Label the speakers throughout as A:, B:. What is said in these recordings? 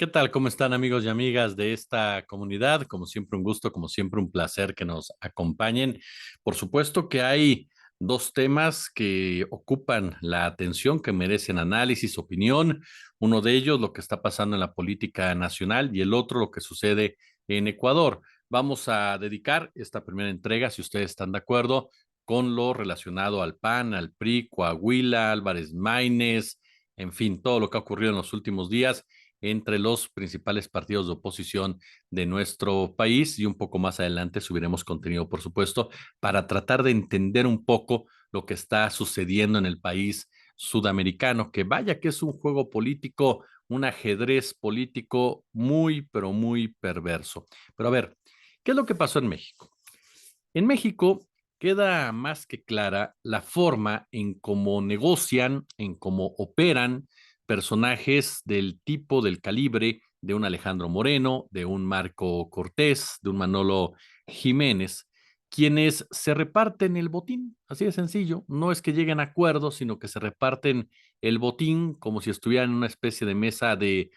A: ¿Qué tal? ¿Cómo están amigos y amigas de esta comunidad? Como siempre un gusto, como siempre un placer que nos acompañen. Por supuesto que hay dos temas que ocupan la atención, que merecen análisis, opinión. Uno de ellos, lo que está pasando en la política nacional y el otro, lo que sucede en Ecuador. Vamos a dedicar esta primera entrega, si ustedes están de acuerdo, con lo relacionado al PAN, al PRI, Coahuila, Álvarez Maínez, en fin, todo lo que ha ocurrido en los últimos días entre los principales partidos de oposición de nuestro país y un poco más adelante subiremos contenido, por supuesto, para tratar de entender un poco lo que está sucediendo en el país sudamericano, que vaya que es un juego político, un ajedrez político muy, pero muy perverso. Pero a ver, ¿qué es lo que pasó en México? En México queda más que clara la forma en cómo negocian, en cómo operan personajes del tipo, del calibre de un Alejandro Moreno, de un Marco Cortés, de un Manolo Jiménez, quienes se reparten el botín, así de sencillo. No es que lleguen a acuerdos, sino que se reparten el botín como si estuvieran en una especie de mesa de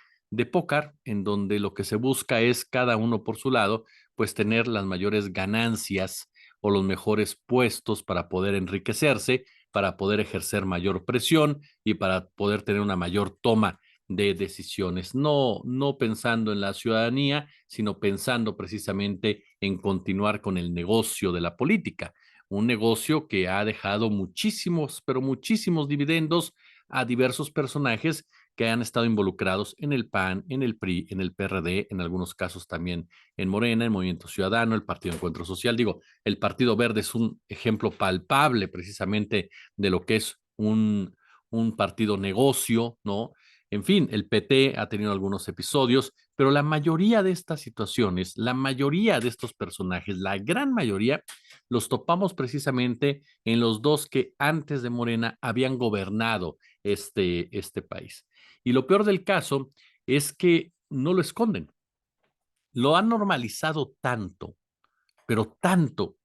A: póker, en donde lo que se busca es cada uno por su lado, pues tener las mayores ganancias o los mejores puestos para poder enriquecerse, para poder ejercer mayor presión y para poder tener una mayor toma de decisiones, no pensando en la ciudadanía, sino pensando precisamente en continuar con el negocio de la política, un negocio que ha dejado muchísimos, pero muchísimos dividendos a diversos personajes que han estado involucrados en el PAN, en el PRI, en el PRD, en algunos casos también en Morena, en Movimiento Ciudadano, el Partido Encuentro Social. Digo, el Partido Verde es un ejemplo palpable precisamente de lo que es un partido negocio, ¿no? En fin, el PT ha tenido algunos episodios, pero la mayoría de estas situaciones, la mayoría de estos personajes, la gran mayoría, los topamos precisamente en los dos que antes de Morena habían gobernado este país. Y lo peor del caso es que no lo esconden, lo han normalizado tanto, pero tanto,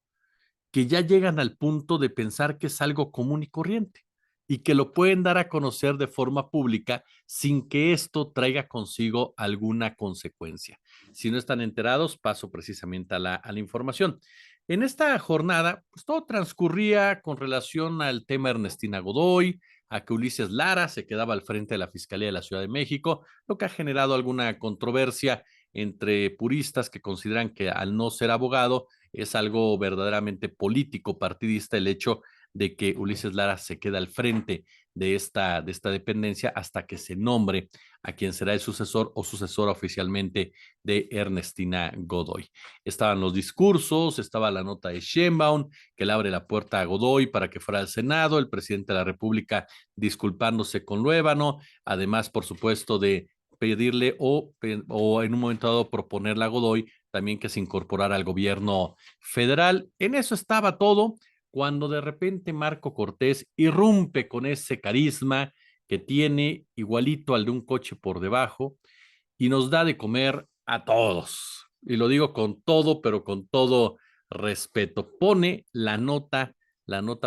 A: que ya llegan al punto de pensar que es algo común y corriente y que lo pueden dar a conocer de forma pública sin que esto traiga consigo alguna consecuencia. Si no están enterados, paso precisamente a la información. En esta jornada, pues todo transcurría con relación al tema Ernestina Godoy, a que Ulises Lara se quedaba al frente de la Fiscalía de la Ciudad de México, lo que ha generado alguna controversia entre puristas que consideran que al no ser abogado es algo verdaderamente político, partidista, el hecho de que Ulises Lara se queda al frente de esta dependencia hasta que se nombre a quien será el sucesor o sucesora oficialmente de Ernestina Godoy. Estaban los discursos, estaba la nota de Sheinbaum, que le abre la puerta a Godoy para que fuera al Senado, el presidente de la República disculpándose con Luébano, además, por supuesto, de pedirle o en un momento dado proponerle a Godoy también que se incorporara al gobierno federal. En eso estaba todo, cuando de repente Marco Cortés irrumpe con ese carisma que tiene igualito al de un coche por debajo y nos da de comer a todos. Y lo digo con todo, pero con todo respeto. Pone la nota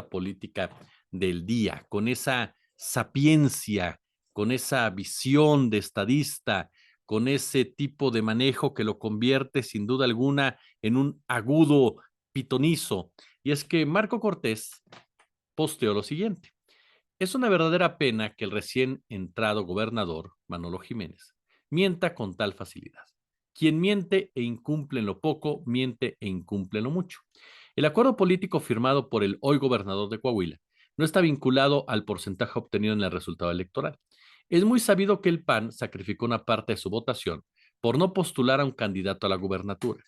A: política del día, con esa sapiencia, con esa visión de estadista, con ese tipo de manejo que lo convierte sin duda alguna en un agudo pitonizo. Y es que Marco Cortés posteó lo siguiente. Es una verdadera pena que el recién entrado gobernador, Manolo Jiménez, mienta con tal facilidad. Quien miente e incumple en lo poco, miente e incumple en lo mucho. El acuerdo político firmado por el hoy gobernador de Coahuila no está vinculado al porcentaje obtenido en el resultado electoral. Es muy sabido que el PAN sacrificó una parte de su votación por no postular a un candidato a la gubernatura.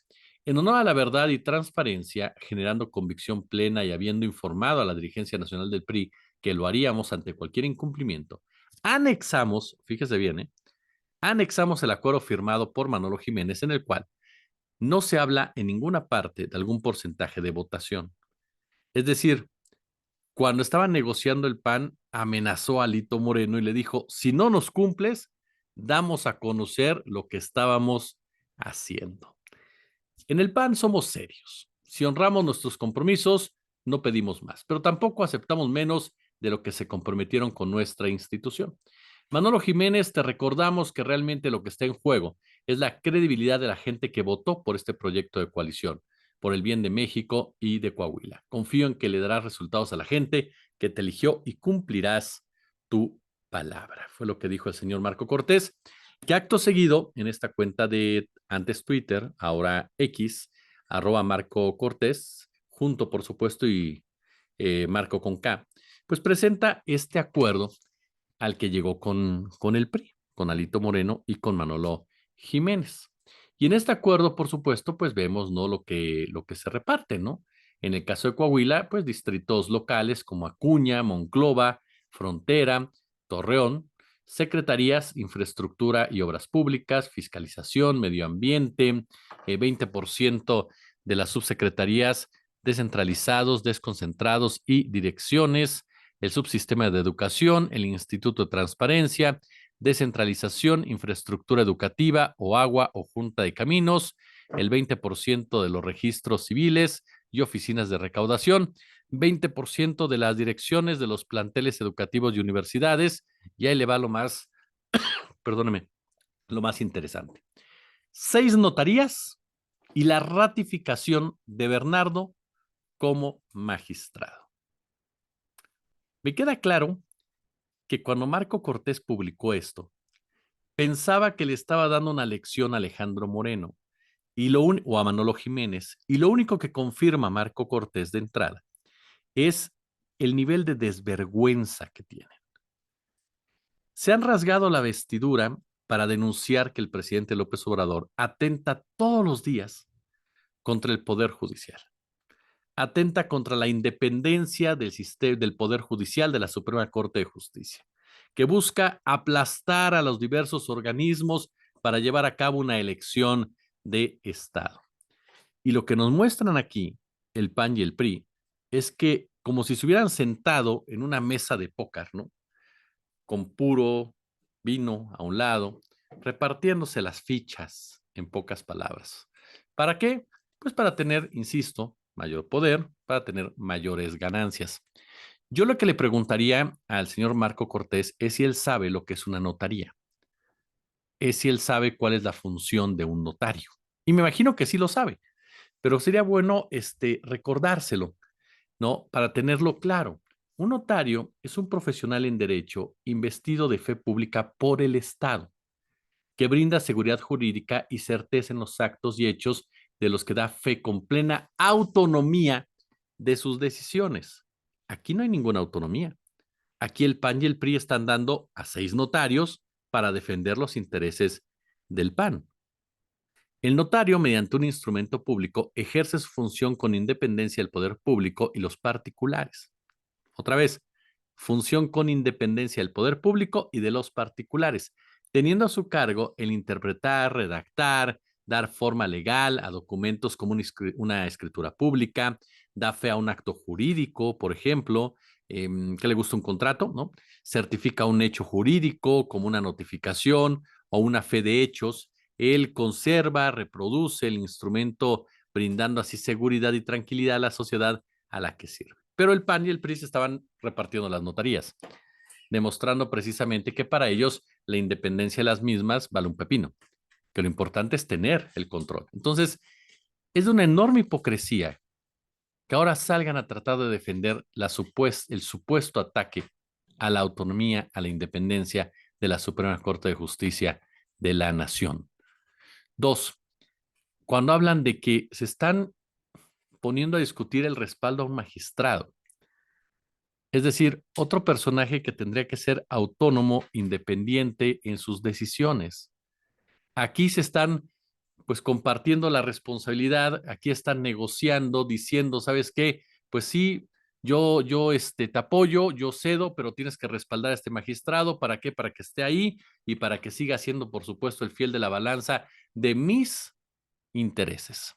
A: En honor a la verdad y transparencia, generando convicción plena y habiendo informado a la dirigencia nacional del PRI que lo haríamos ante cualquier incumplimiento, anexamos, fíjese bien, anexamos el acuerdo firmado por Manolo Jiménez en el cual no se habla en ninguna parte de algún porcentaje de votación. Es decir, cuando estaban negociando el PAN, amenazó a Lito Moreno y le dijo, si no nos cumples, damos a conocer lo que estábamos haciendo. En el PAN somos serios. Si honramos nuestros compromisos, no pedimos más, pero tampoco aceptamos menos de lo que se comprometieron con nuestra institución. Manolo Jiménez, te recordamos que realmente lo que está en juego es la credibilidad de la gente que votó por este proyecto de coalición, por el bien de México y de Coahuila. Confío en que le darás resultados a la gente que te eligió y cumplirás tu palabra. Fue lo que dijo el señor Marco Cortés, que acto seguido en esta cuenta de antes Twitter, ahora X, @Marco Cortés, junto por supuesto y Marco con K, pues presenta este acuerdo al que llegó con el PRI, con Alito Moreno y con Manolo Jiménez. Y en este acuerdo, por supuesto, pues vemos, ¿no? Lo que se reparte, ¿no? En el caso de Coahuila, pues distritos locales como Acuña, Monclova, Frontera, Torreón, secretarías, infraestructura y obras públicas, fiscalización, medio ambiente, 20% de las subsecretarías descentralizados, desconcentrados y direcciones, el subsistema de educación, el Instituto de Transparencia, descentralización, infraestructura educativa o agua o junta de caminos, el 20% de los registros civiles y oficinas de recaudación, 20% de las direcciones de los planteles educativos y universidades, y ahí le va lo más, perdóneme, lo más interesante. 6 notarías y la ratificación de Bernardo como magistrado. Me queda claro que cuando Marco Cortés publicó esto, pensaba que le estaba dando una lección a Alejandro Moreno o a Manolo Jiménez, y lo único que confirma Marco Cortés de entrada es el nivel de desvergüenza que tiene. Se han rasgado la vestidura para denunciar que el presidente López Obrador atenta todos los días contra el Poder Judicial. Atenta contra la independencia del sistema, del Poder Judicial, de la Suprema Corte de Justicia, que busca aplastar a los diversos organismos para llevar a cabo una elección de Estado. Y lo que nos muestran aquí, el PAN y el PRI, es que como si se hubieran sentado en una mesa de póker, ¿no? Con puro vino a un lado, repartiéndose las fichas, en pocas palabras. ¿Para qué? Pues para tener, insisto, mayor poder, para tener mayores ganancias. Yo lo que le preguntaría al señor Marco Cortés es si él sabe lo que es una notaría, es si él sabe cuál es la función de un notario. Y me imagino que sí lo sabe, pero sería bueno recordárselo, ¿no? Para tenerlo claro. Un notario es un profesional en derecho investido de fe pública por el Estado, que brinda seguridad jurídica y certeza en los actos y hechos de los que da fe con plena autonomía de sus decisiones. Aquí no hay ninguna autonomía. Aquí el PAN y el PRI están dando a 6 notarios para defender los intereses del PAN. El notario, mediante un instrumento público, ejerce su función con independencia del poder público y los particulares. Otra vez, función con independencia del poder público y de los particulares, teniendo a su cargo el interpretar, redactar, dar forma legal a documentos como una escritura pública, da fe a un acto jurídico, por ejemplo, que le gusta un contrato, ¿no? Certifica un hecho jurídico como una notificación o una fe de hechos. Él conserva, reproduce el instrumento, brindando así seguridad y tranquilidad a la sociedad a la que sirve. Pero el PAN y el PRI se estaban repartiendo las notarías, demostrando precisamente que para ellos la independencia de las mismas vale un pepino, que lo importante es tener el control. Entonces, es de una enorme hipocresía que ahora salgan a tratar de defender el supuesto ataque a la autonomía, a la independencia de la Suprema Corte de Justicia de la Nación. Dos, cuando hablan de que se están poniendo a discutir el respaldo a un magistrado, es decir, otro personaje que tendría que ser autónomo, independiente en sus decisiones. Aquí se están pues compartiendo la responsabilidad, aquí están negociando, diciendo, ¿sabes qué? Pues sí, yo te apoyo, yo cedo, pero tienes que respaldar a este magistrado, ¿para qué? Para que esté ahí y para que siga siendo, por supuesto, el fiel de la balanza de mis intereses.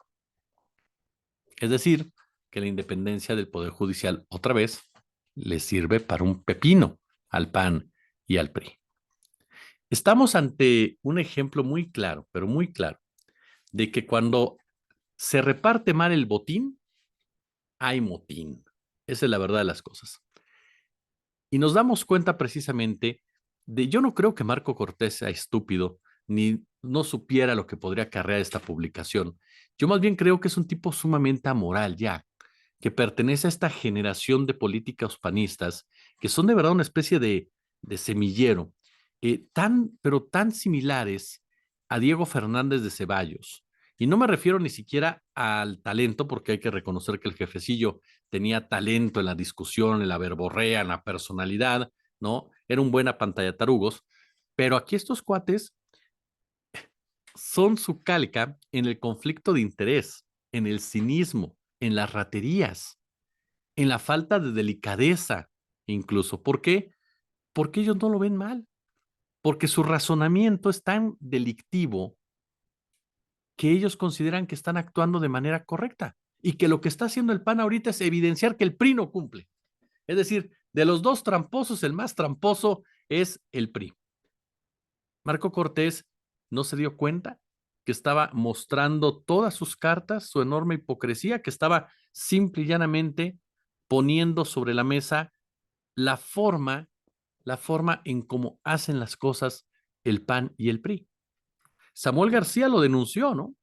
A: Es decir, que la independencia del Poder Judicial, otra vez, le sirve para un pepino al PAN y al PRI. Estamos ante un ejemplo muy claro, pero muy claro, de que cuando se reparte mal el botín, hay motín. Esa es la verdad de las cosas. Y nos damos cuenta precisamente yo no creo que Marco Cortés sea estúpido, ni no supiera lo que podría acarrear esta publicación. Yo más bien creo que es un tipo sumamente amoral ya, que pertenece a esta generación de políticos panistas, que son de verdad una especie de semillero, pero tan similares a Diego Fernández de Ceballos. Y no me refiero ni siquiera al talento, porque hay que reconocer que el jefecillo tenía talento en la discusión, en la verborrea, en la personalidad, ¿no? Era un buen apantallatarugos, pero aquí estos cuates son su calca en el conflicto de interés, en el cinismo, en las raterías, en la falta de delicadeza, incluso. ¿Por qué? Porque ellos no lo ven mal, porque su razonamiento es tan delictivo que ellos consideran que están actuando de manera correcta y que lo que está haciendo el PAN ahorita es evidenciar que el PRI no cumple. Es decir, de los dos tramposos, el más tramposo es el PRI. Marco Cortés no se dio cuenta que estaba mostrando todas sus cartas, su enorme hipocresía, que estaba simple y llanamente poniendo sobre la mesa la forma, la forma en cómo hacen las cosas el PAN y el PRI. Samuel García lo denunció, ¿no?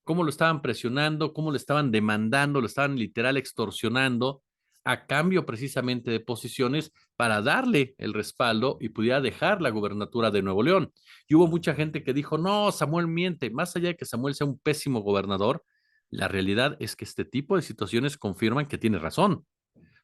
A: Cómo lo estaban presionando, cómo le estaban demandando, lo estaban literal extorsionando a cambio precisamente de posiciones para darle el respaldo y pudiera dejar la gubernatura de Nuevo León. Y hubo mucha gente que dijo, no, Samuel miente, más allá de que Samuel sea un pésimo gobernador, la realidad es que este tipo de situaciones confirman que tiene razón.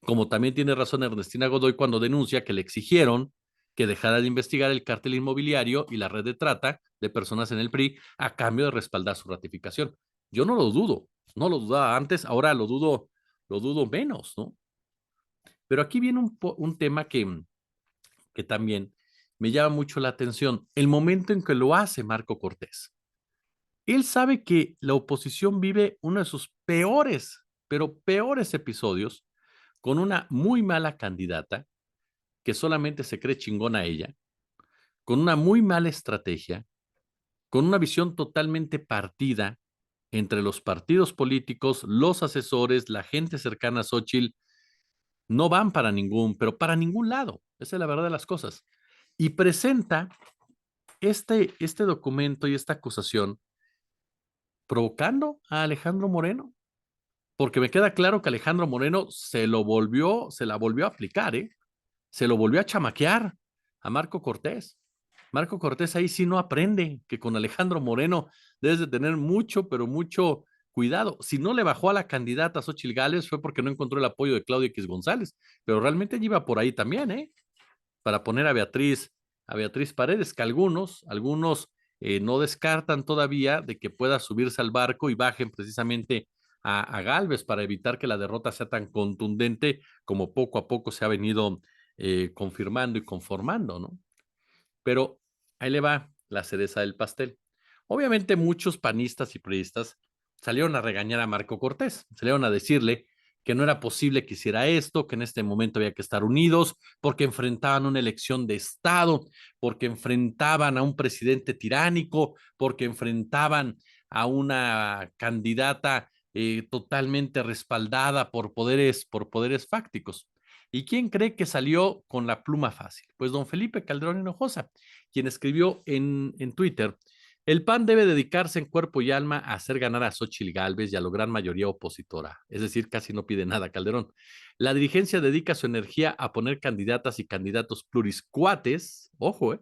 A: Como también tiene razón Ernestina Godoy cuando denuncia que le exigieron que dejara de investigar el cártel inmobiliario y la red de trata de personas en el PRI a cambio de respaldar su ratificación. Yo no lo dudo, no lo dudaba antes, ahora lo dudo menos, ¿no? Pero aquí viene un tema que también me llama mucho la atención, el momento en que lo hace Marco Cortés. Él sabe que la oposición vive uno de sus peores, pero peores episodios con una muy mala candidata que solamente se cree chingona a ella, con una muy mala estrategia, con una visión totalmente partida entre los partidos políticos, los asesores, la gente cercana a Xochitl, no van para ningún, pero para ningún lado. Esa es la verdad de las cosas. Y presenta este documento y esta acusación provocando a Alejandro Moreno, porque me queda claro que Alejandro Moreno se la volvió a aplicar, ¿eh? Se lo volvió a chamaquear a Marco Cortés. Marco Cortés ahí sí no aprende, que con Alejandro Moreno debes de tener mucho, pero mucho cuidado. Si no le bajó a la candidata Xochitl Gálvez fue porque no encontró el apoyo de Claudia X González, pero realmente ella iba por ahí también, ¿eh? Para poner a Beatriz Paredes, que algunos no descartan todavía de que pueda subirse al barco y bajen precisamente a Gálvez para evitar que la derrota sea tan contundente como poco a poco se ha venido confirmando y conformando, ¿no? Pero ahí le va la cereza del pastel. Obviamente muchos panistas y priistas salieron a regañar a Marco Cortés, salieron a decirle que no era posible que hiciera esto, que en este momento había que estar unidos, porque enfrentaban una elección de Estado, porque enfrentaban a un presidente tiránico, porque enfrentaban a una candidata totalmente respaldada por poderes fácticos. ¿Y quién cree que salió con la pluma fácil? Pues don Felipe Calderón Hinojosa, quien escribió en Twitter, el PAN debe dedicarse en cuerpo y alma a hacer ganar a Xochitl Gálvez y a la gran mayoría opositora. Es decir, casi no pide nada Calderón. La dirigencia dedica su energía a poner candidatas y candidatos pluriscuates, ojo,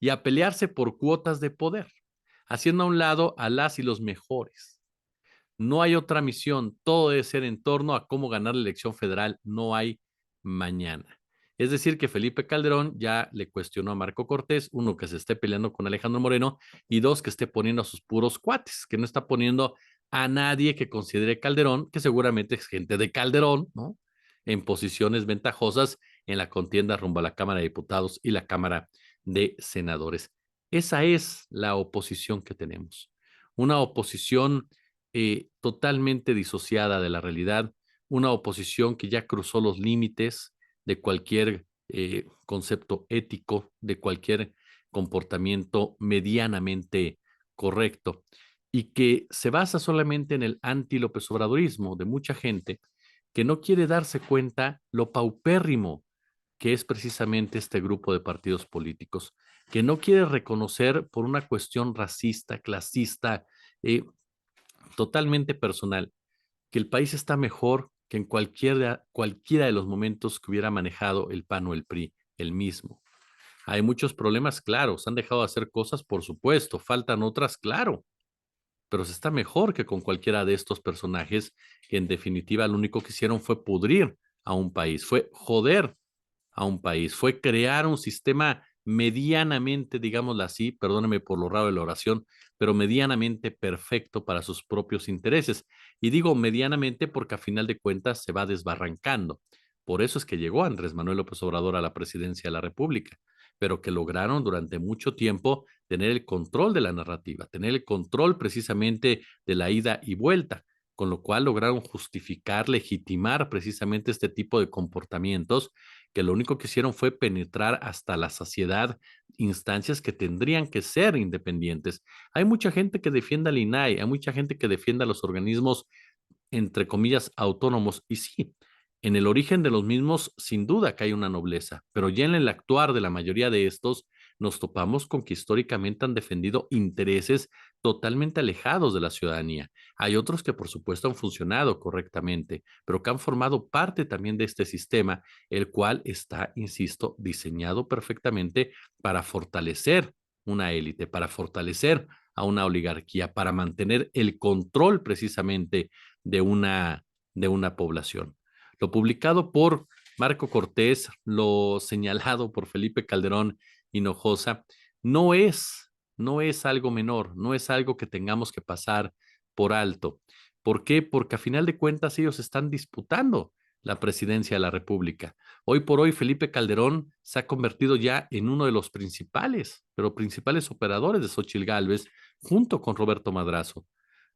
A: y a pelearse por cuotas de poder, haciendo a un lado a las y los mejores. No hay otra misión, todo debe ser en torno a cómo ganar la elección federal, no hay mañana. Es decir, que Felipe Calderón ya le cuestionó a Marco Cortés, uno, que se esté peleando con Alejandro Moreno, y dos, que esté poniendo a sus puros cuates, que no está poniendo a nadie que considere Calderón, que seguramente es gente de Calderón, ¿no? En posiciones ventajosas en la contienda rumbo a la Cámara de Diputados y la Cámara de Senadores. Esa es la oposición que tenemos. Una oposición totalmente disociada de la realidad, una oposición que ya cruzó los límites de cualquier concepto ético, de cualquier comportamiento medianamente correcto y que se basa solamente en el anti-López Obradorismo de mucha gente que no quiere darse cuenta lo paupérrimo, que es precisamente este grupo de partidos políticos, que no quiere reconocer por una cuestión racista, clasista, eh, totalmente personal, que el país está mejor que en cualquiera de los momentos que hubiera manejado el PAN o el PRI, el mismo. Hay muchos problemas, claro, se han dejado de hacer cosas, por supuesto, faltan otras, claro, pero se está mejor que con cualquiera de estos personajes que en definitiva lo único que hicieron fue pudrir a un país, fue joder a un país, fue crear un sistema medianamente, digámoslo así, perdóneme por lo raro de la oración, pero medianamente perfecto para sus propios intereses. Y digo medianamente porque a final de cuentas se va desbarrancando. Por eso es que llegó Andrés Manuel López Obrador a la presidencia de la República, pero que lograron durante mucho tiempo tener el control de la narrativa, tener el control precisamente de la ida y vuelta, con lo cual lograron justificar, legitimar precisamente este tipo de comportamientos que lo único que hicieron fue penetrar hasta la saciedad instancias que tendrían que ser independientes. Hay mucha gente que defiende al INAI, hay mucha gente que defiende a los organismos entre comillas, autónomos. Y sí, en el origen de los mismos, sin duda que hay una nobleza, pero ya en el actuar de la mayoría de estos, nos topamos con que históricamente han defendido intereses totalmente alejados de la ciudadanía. Hay otros que, por supuesto, han funcionado correctamente, pero que han formado parte también de este sistema, el cual está, insisto, diseñado perfectamente para fortalecer una élite, para fortalecer a una oligarquía, para mantener el control precisamente de una población. Lo publicado por Marco Cortés, lo señalado por Felipe Calderón Hinojosa, no es, no es algo menor, no es algo que tengamos que pasar por alto. ¿Por qué? Porque a final de cuentas ellos están disputando la presidencia de la República. Hoy por hoy Felipe Calderón se ha convertido ya en uno de los principales, pero principales operadores de Xochitl Gálvez, junto con Roberto Madrazo.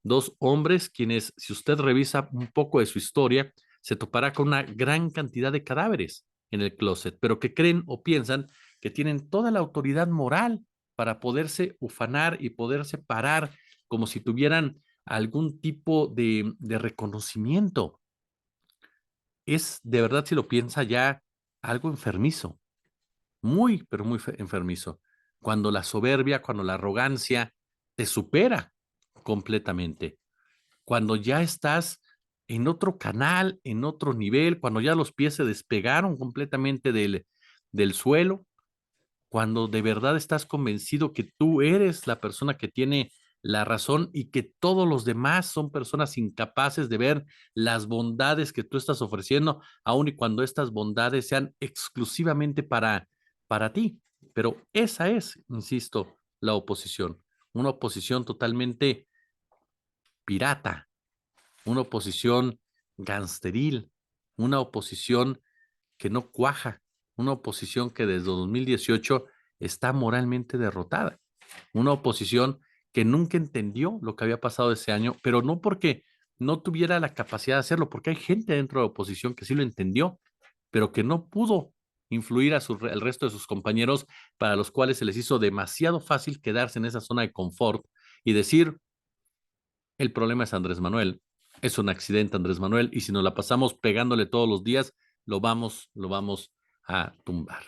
A: Dos hombres quienes, si usted revisa un poco de su historia, se topará con una gran cantidad de cadáveres en el closet, pero que creen o piensan que tienen toda la autoridad moral para poderse ufanar y poderse parar como si tuvieran algún tipo de reconocimiento. Es de verdad, si lo piensa ya, algo enfermizo, muy, pero muy enfermizo. Cuando la soberbia, cuando la arrogancia te supera completamente, cuando ya estás en otro canal, en otro nivel, cuando ya los pies se despegaron completamente del suelo, cuando de verdad estás convencido que tú eres la persona que tiene la razón y que todos los demás son personas incapaces de ver las bondades que tú estás ofreciendo, aun y cuando estas bondades sean exclusivamente para ti. Pero esa es, insisto, la oposición, una oposición totalmente pirata, una oposición gangsteril, una oposición que no cuaja, una oposición que desde 2018 está moralmente derrotada, una oposición que nunca entendió lo que había pasado ese año, pero no porque no tuviera la capacidad de hacerlo, porque hay gente dentro de la oposición que sí lo entendió, pero que no pudo influir al resto de sus compañeros para los cuales se les hizo demasiado fácil quedarse en esa zona de confort y decir, el problema es Andrés Manuel. Es un accidente Andrés Manuel y si nos la pasamos pegándole todos los días, lo vamos a tumbar.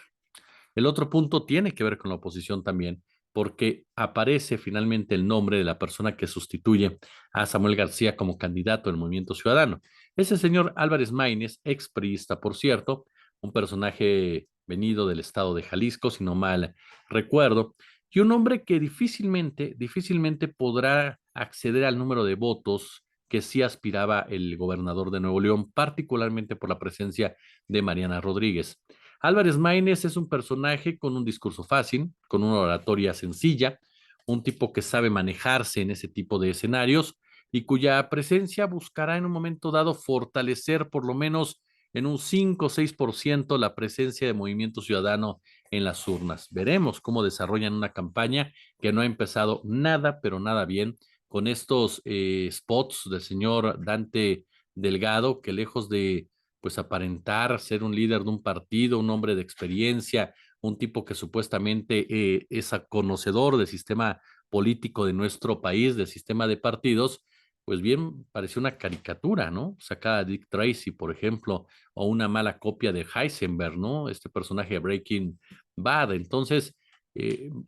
A: El otro punto tiene que ver con la oposición también, porque aparece finalmente el nombre de la persona que sustituye a Samuel García como candidato del Movimiento Ciudadano. Ese señor Álvarez Maínez, expriista, por cierto, un personaje venido del estado de Jalisco, si no mal recuerdo, y un hombre que difícilmente podrá acceder al número de votos que sí aspiraba el gobernador de Nuevo León, particularmente por la presencia de Mariana Rodríguez. Álvarez Maínez es un personaje con un discurso fácil, con una oratoria sencilla, un tipo que sabe manejarse en ese tipo de escenarios y cuya presencia buscará en un momento dado fortalecer por lo menos en un 5 o 6% la presencia de Movimiento Ciudadano en las urnas. Veremos cómo desarrollan una campaña que no ha empezado nada, pero nada bien, con estos spots del señor Dante Delgado, que lejos de pues aparentar ser un líder de un partido, un hombre de experiencia, un tipo que supuestamente es conocedor del sistema político de nuestro país, del sistema de partidos, pues bien, parecía una caricatura, ¿no? Sacada de Dick Tracy, por ejemplo, o una mala copia de Heisenberg, ¿no? Este personaje de Breaking Bad. Entonces,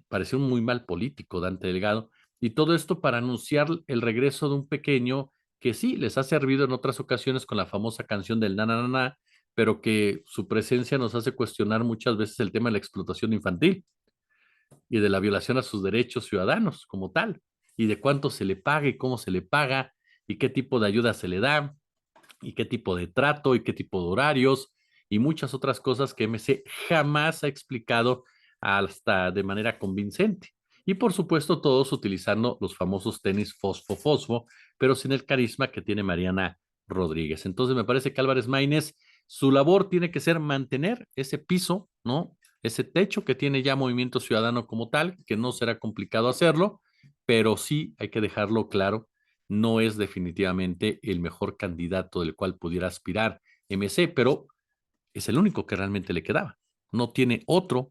A: pareció un muy mal político, Dante Delgado. Y todo esto para anunciar el regreso de un pequeño que sí les ha servido en otras ocasiones con la famosa canción del na, na, na, na, pero que su presencia nos hace cuestionar muchas veces el tema de la explotación infantil y de la violación a sus derechos ciudadanos como tal, y de cuánto se le paga y cómo se le paga, y qué tipo de ayuda se le da, y qué tipo de trato, y qué tipo de horarios, y muchas otras cosas que MC jamás ha explicado hasta de manera convincente. Y por supuesto, todos utilizando los famosos tenis fosfo-fosfo, pero sin el carisma que tiene Mariana Rodríguez. Entonces, me parece que Álvarez Maínez, su labor tiene que ser mantener ese piso, ¿no? Ese techo que tiene ya Movimiento Ciudadano como tal, que no será complicado hacerlo, pero sí hay que dejarlo claro, no es definitivamente el mejor candidato del cual pudiera aspirar MC, pero es el único que realmente le quedaba. No tiene otro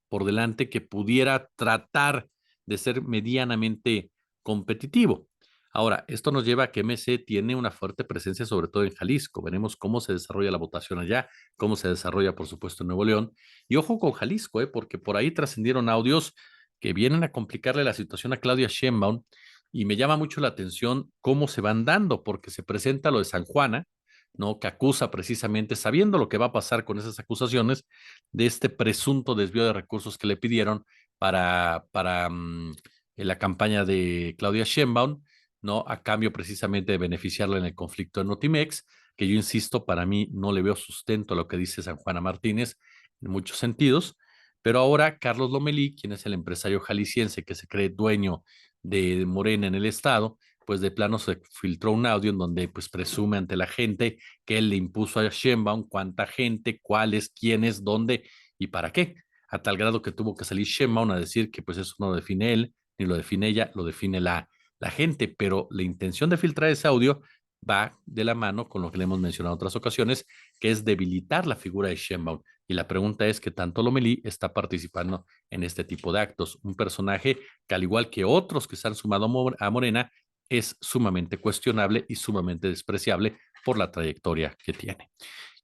A: por delante que pudiera tratar de ser medianamente competitivo. Ahora, esto nos lleva a que MC tiene una fuerte presencia, sobre todo en Jalisco. Veremos cómo se desarrolla la votación allá, cómo se desarrolla, por supuesto, en Nuevo León. Y ojo con Jalisco, porque por ahí trascendieron audios que vienen a complicarle la situación a Claudia Sheinbaum. Y me llama mucho la atención cómo se van dando, porque se presenta lo de San Juana, ¿no? Que acusa precisamente, sabiendo lo que va a pasar con esas acusaciones, de este presunto desvío de recursos que le pidieron para en la campaña de Claudia Sheinbaum, ¿no? A cambio precisamente de beneficiarla en el conflicto de Notimex, que yo insisto, para mí no le veo sustento a lo que dice San Juana Martínez en muchos sentidos, pero ahora Carlos Lomelí, quien es el empresario jalisciense que se cree dueño de Morena en el estado, pues de plano se filtró un audio en donde pues presume ante la gente que él le impuso a Sheinbaum cuánta gente, cuáles, quiénes, dónde y para qué, a tal grado que tuvo que salir Sheinbaum a decir que pues eso no lo define él, ni lo define ella, lo define la gente, pero la intención de filtrar ese audio va de la mano con lo que le hemos mencionado en otras ocasiones, que es debilitar la figura de Sheinbaum. Y la pregunta es qué tanto Lomelí está participando en este tipo de actos. Un personaje que, al igual que otros que se han sumado a Morena, es sumamente cuestionable y sumamente despreciable por la trayectoria que tiene.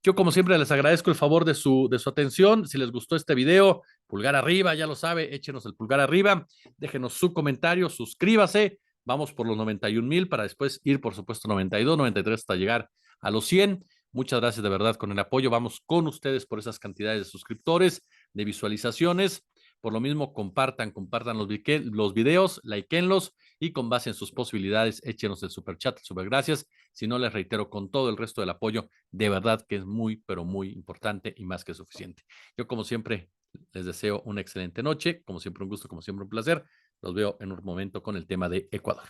A: Yo, como siempre, les agradezco el favor de su atención. Si les gustó este video, pulgar arriba, ya lo sabe, échenos el pulgar arriba, déjenos su comentario, suscríbase. Vamos por los 91,000 para después ir, por supuesto, 92, 93 hasta llegar a los 100. Muchas gracias de verdad con el apoyo. Vamos con ustedes por esas cantidades de suscriptores, de visualizaciones. Por lo mismo, compartan los videos, likeenlos y con base en sus posibilidades, échenos el super chat, el super gracias. Si no, les reitero con todo el resto del apoyo, de verdad que es muy, pero muy importante y más que suficiente. Yo, como siempre, les deseo una excelente noche, como siempre un gusto, como siempre un placer. Los veo en un momento con el tema de Ecuador.